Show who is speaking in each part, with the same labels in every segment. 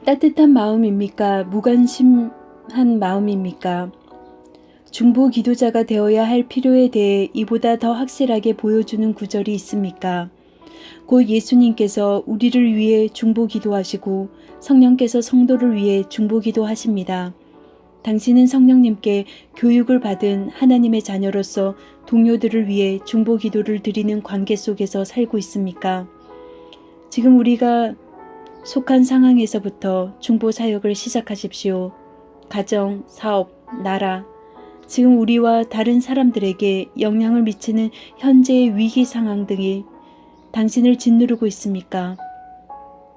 Speaker 1: 따뜻한 마음입니까? 무관심한 마음입니까? 중보 기도자가 되어야 할 필요에 대해 이보다 더 확실하게 보여주는 구절이 있습니까? 곧 예수님께서 우리를 위해 중보 기도하시고 성령께서 성도를 위해 중보 기도하십니다. 당신은 성령님께 교육을 받은 하나님의 자녀로서 동료들을 위해 중보 기도를 드리는 관계 속에서 살고 있습니까? 지금 우리가 속한 상황에서부터 중보 사역을 시작하십시오. 가정, 사업, 나라, 지금 우리와 다른 사람들에게 영향을 미치는 현재의 위기 상황 등이 당신을 짓누르고 있습니까?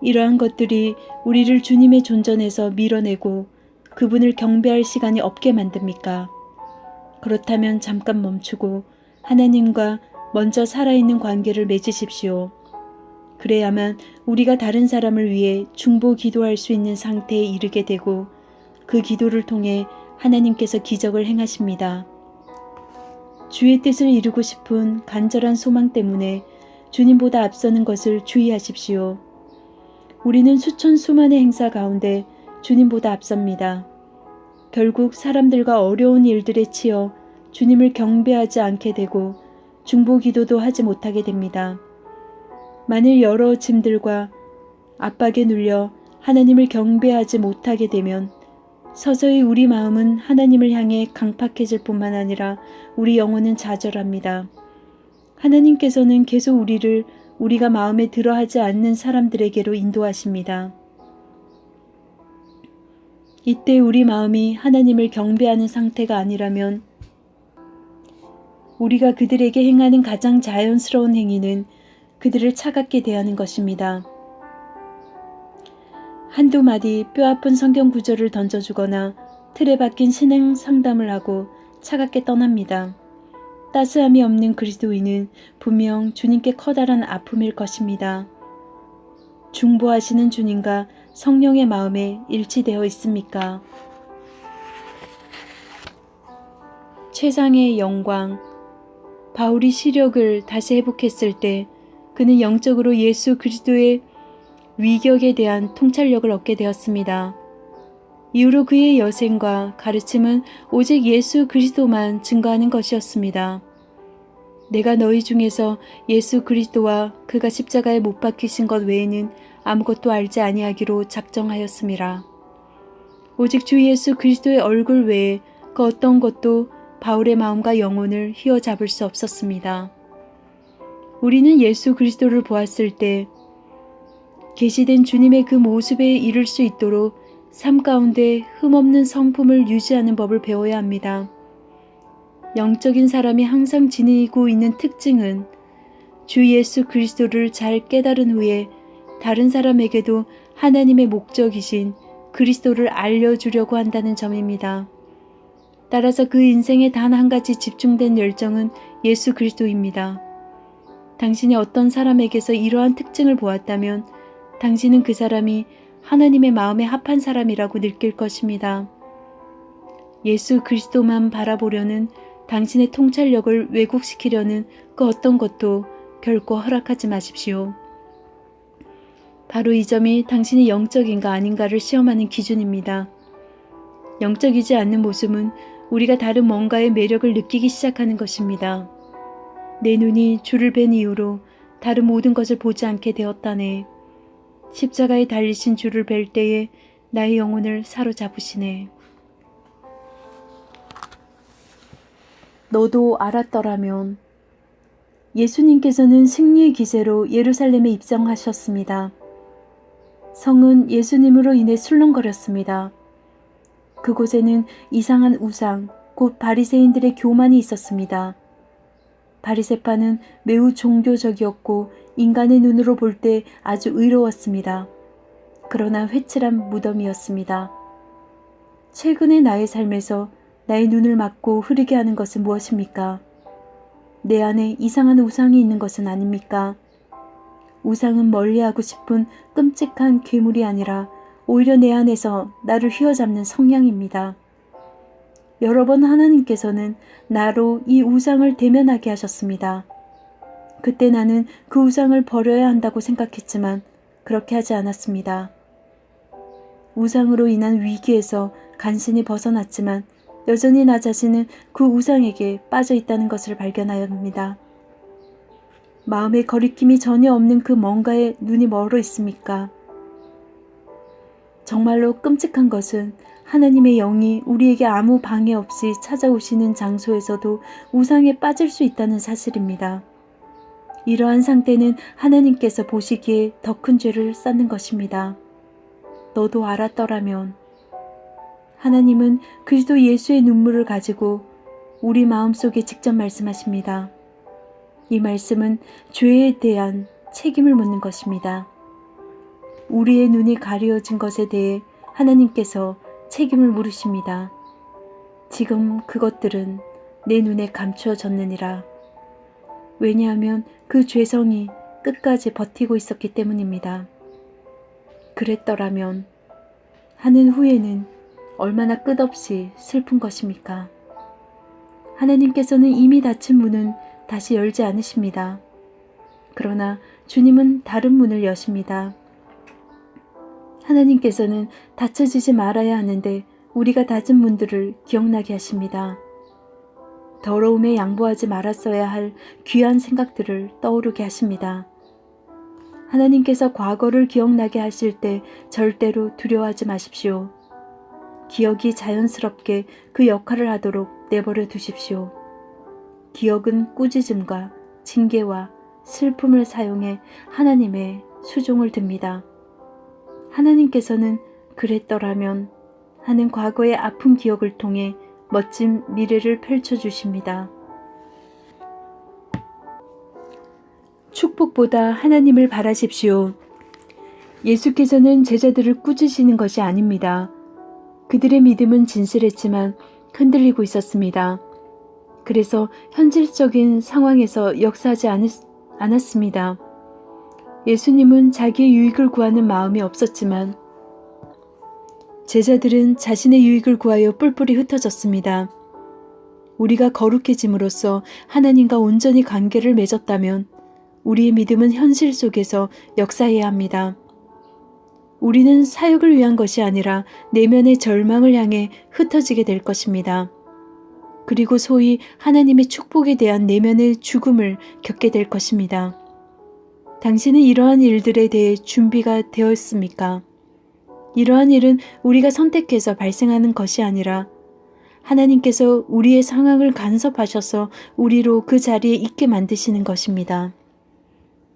Speaker 1: 이러한 것들이 우리를 주님의 존전에서 밀어내고 그분을 경배할 시간이 없게 만듭니까? 그렇다면 잠깐 멈추고 하나님과 먼저 살아있는 관계를 맺으십시오. 그래야만 우리가 다른 사람을 위해 중보 기도할 수 있는 상태에 이르게 되고 그 기도를 통해 하나님께서 기적을 행하십니다. 주의 뜻을 이루고 싶은 간절한 소망 때문에 주님보다 앞서는 것을 주의하십시오. 우리는 수천 수만의 행사 가운데 주님보다 앞섭니다. 결국 사람들과 어려운 일들에 치여 주님을 경배하지 않게 되고 중보 기도도 하지 못하게 됩니다. 만일 여러 짐들과 압박에 눌려 하나님을 경배하지 못하게 되면 서서히 우리 마음은 하나님을 향해 강팍해질 뿐만 아니라 우리 영혼은 좌절합니다. 하나님께서는 계속 우리를 우리가 마음에 들어하지 않는 사람들에게로 인도하십니다. 이때 우리 마음이 하나님을 경배하는 상태가 아니라면 우리가 그들에게 행하는 가장 자연스러운 행위는 그들을 차갑게 대하는 것입니다. 한두 마디 뼈아픈 성경 구절을 던져주거나 틀에 박힌 신앙 상담을 하고 차갑게 떠납니다. 따스함이 없는 그리스도인은 분명 주님께 커다란 아픔일 것입니다. 중보하시는 주님과 성령의 마음에 일치되어 있습니까? 최상의 영광. 바울이 시력을 다시 회복했을 때 그는 영적으로 예수 그리스도의 위격에 대한 통찰력을 얻게 되었습니다. 이후로 그의 여생과 가르침은 오직 예수 그리스도만 증거하는 것이었습니다. 내가 너희 중에서 예수 그리스도와 그가 십자가에 못 박히신 것 외에는 아무것도 알지 아니하기로 작정하였음이라. 오직 주 예수 그리스도의 얼굴 외에 그 어떤 것도 바울의 마음과 영혼을 휘어잡을 수 없었습니다. 우리는 예수 그리스도를 보았을 때 계시된 주님의 그 모습에 이를 수 있도록 삶 가운데 흠없는 성품을 유지하는 법을 배워야 합니다. 영적인 사람이 항상 지니고 있는 특징은 주 예수 그리스도를 잘 깨달은 후에 다른 사람에게도 하나님의 목적이신 그리스도를 알려주려고 한다는 점입니다. 따라서 그 인생의 단 한 가지 집중된 열정은 예수 그리스도입니다. 당신이 어떤 사람에게서 이러한 특징을 보았다면 당신은 그 사람이 하나님의 마음에 합한 사람이라고 느낄 것입니다. 예수 그리스도만 바라보려는 당신의 통찰력을 왜곡시키려는 그 어떤 것도 결코 허락하지 마십시오. 바로 이 점이 당신이 영적인가 아닌가를 시험하는 기준입니다. 영적이지 않는 모습은 우리가 다른 뭔가의 매력을 느끼기 시작하는 것입니다. 내 눈이 주를 뵌 이후로 다른 모든 것을 보지 않게 되었다네. 십자가에 달리신 주를 뵐 때에 나의 영혼을 사로잡으시네. 너도 알았더라면. 예수님께서는 승리의 기세로 예루살렘에 입성하셨습니다. 성은 예수님으로 인해 술렁거렸습니다. 그곳에는 이상한 우상, 곧 바리새인들의 교만이 있었습니다. 바리새파는 매우 종교적이었고 인간의 눈으로 볼 때 아주 의로웠습니다. 그러나 회칠한 무덤이었습니다. 최근의 나의 삶에서 나의 눈을 막고 흐리게 하는 것은 무엇입니까? 내 안에 이상한 우상이 있는 것은 아닙니까? 우상은 멀리하고 싶은 끔찍한 괴물이 아니라 오히려 내 안에서 나를 휘어잡는 성향입니다. 여러 번 하나님께서는 나로 이 우상을 대면하게 하셨습니다. 그때 나는 그 우상을 버려야 한다고 생각했지만 그렇게 하지 않았습니다. 우상으로 인한 위기에서 간신히 벗어났지만 여전히 나 자신은 그 우상에게 빠져 있다는 것을 발견하였습니다. 마음의 거리낌이 전혀 없는 그 뭔가에 눈이 멀어 있습니까? 정말로 끔찍한 것은 하나님의 영이 우리에게 아무 방해 없이 찾아오시는 장소에서도 우상에 빠질 수 있다는 사실입니다. 이러한 상태는 하나님께서 보시기에 더 큰 죄를 쌓는 것입니다. 너도 알았더라면. 하나님은 그리스도 예수의 눈물을 가지고 우리 마음속에 직접 말씀하십니다. 이 말씀은 죄에 대한 책임을 묻는 것입니다. 우리의 눈이 가려진 것에 대해 하나님께서 책임을 물으십니다. 지금 그것들은 내 눈에 감추어졌느니라. 왜냐하면 그 죄성이 끝까지 버티고 있었기 때문입니다. 그랬더라면 하는 후에는 얼마나 끝없이 슬픈 것입니까? 하나님께서는 이미 닫힌 문은 다시 열지 않으십니다. 그러나 주님은 다른 문을 여십니다. 하나님께서는 닫혀지지 말아야 하는데 우리가 닫은 문들을 기억나게 하십니다. 더러움에 양보하지 말았어야 할 귀한 생각들을 떠오르게 하십니다. 하나님께서 과거를 기억나게 하실 때 절대로 두려워하지 마십시오. 기억이 자연스럽게 그 역할을 하도록 내버려 두십시오. 기억은 꾸짖음과 징계와 슬픔을 사용해 하나님의 수종을 듭니다. 하나님께서는 그랬더라면 하는 과거의 아픈 기억을 통해 멋진 미래를 펼쳐주십니다. 축복보다 하나님을 바라십시오. 예수께서는 제자들을 꾸짖으시는 것이 아닙니다. 그들의 믿음은 진실했지만 흔들리고 있었습니다. 그래서 현실적인 상황에서 역사하지 않았습니다. 예수님은 자기의 유익을 구하는 마음이 없었지만 제자들은 자신의 유익을 구하여 뿔뿔이 흩어졌습니다. 우리가 거룩해짐으로써 하나님과 온전히 관계를 맺었다면 우리의 믿음은 현실 속에서 역사해야 합니다. 우리는 사역을 위한 것이 아니라 내면의 절망을 향해 흩어지게 될 것입니다. 그리고 소위 하나님의 축복에 대한 내면의 죽음을 겪게 될 것입니다. 당신은 이러한 일들에 대해 준비가 되었습니까? 이러한 일은 우리가 선택해서 발생하는 것이 아니라 하나님께서 우리의 상황을 간섭하셔서 우리로 그 자리에 있게 만드시는 것입니다.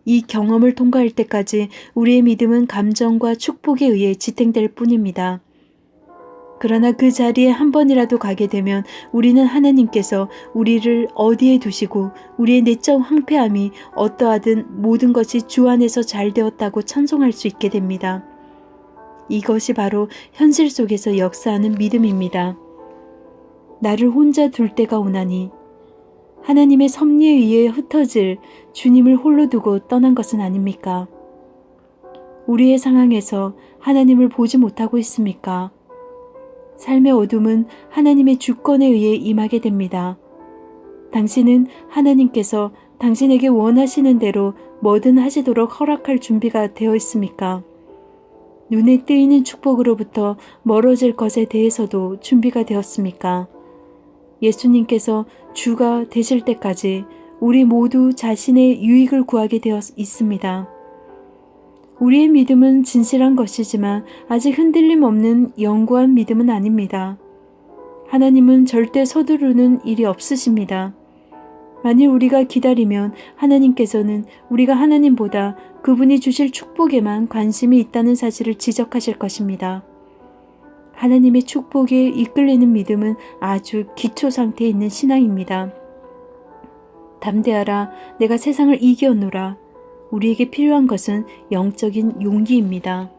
Speaker 1: 이 경험을 통과할 때까지 우리의 믿음은 감정과 축복에 의해 지탱될 뿐입니다. 그러나 그 자리에 한 번이라도 가게 되면 우리는 하나님께서 우리를 어디에 두시고 우리의 내적 황폐함이 어떠하든 모든 것이 주 안에서 잘 되었다고 찬송할 수 있게 됩니다. 이것이 바로 현실 속에서 역사하는 믿음입니다. 나를 혼자 둘 때가 오나니 하나님의 섭리에 의해 흩어질 주님을 홀로 두고 떠난 것은 아닙니까? 우리의 상황에서 하나님을 보지 못하고 있습니까? 삶의 어둠은 하나님의 주권에 의해 임하게 됩니다. 당신은 하나님께서 당신에게 원하시는 대로 뭐든 하시도록 허락할 준비가 되어 있습니까? 눈에 띄는 축복으로부터 멀어질 것에 대해서도 준비가 되었습니까? 예수님께서 주가 되실 때까지 우리 모두 자신의 유익을 구하게 되어 있습니다. 우리의 믿음은 진실한 것이지만 아직 흔들림 없는 영구한 믿음은 아닙니다. 하나님은 절대 서두르는 일이 없으십니다. 만일 우리가 기다리면 하나님께서는 우리가 하나님보다 그분이 주실 축복에만 관심이 있다는 사실을 지적하실 것입니다. 하나님의 축복에 이끌리는 믿음은 아주 기초 상태에 있는 신앙입니다. 담대하라, 내가 세상을 이겼노라. 우리에게 필요한 것은 영적인 용기입니다.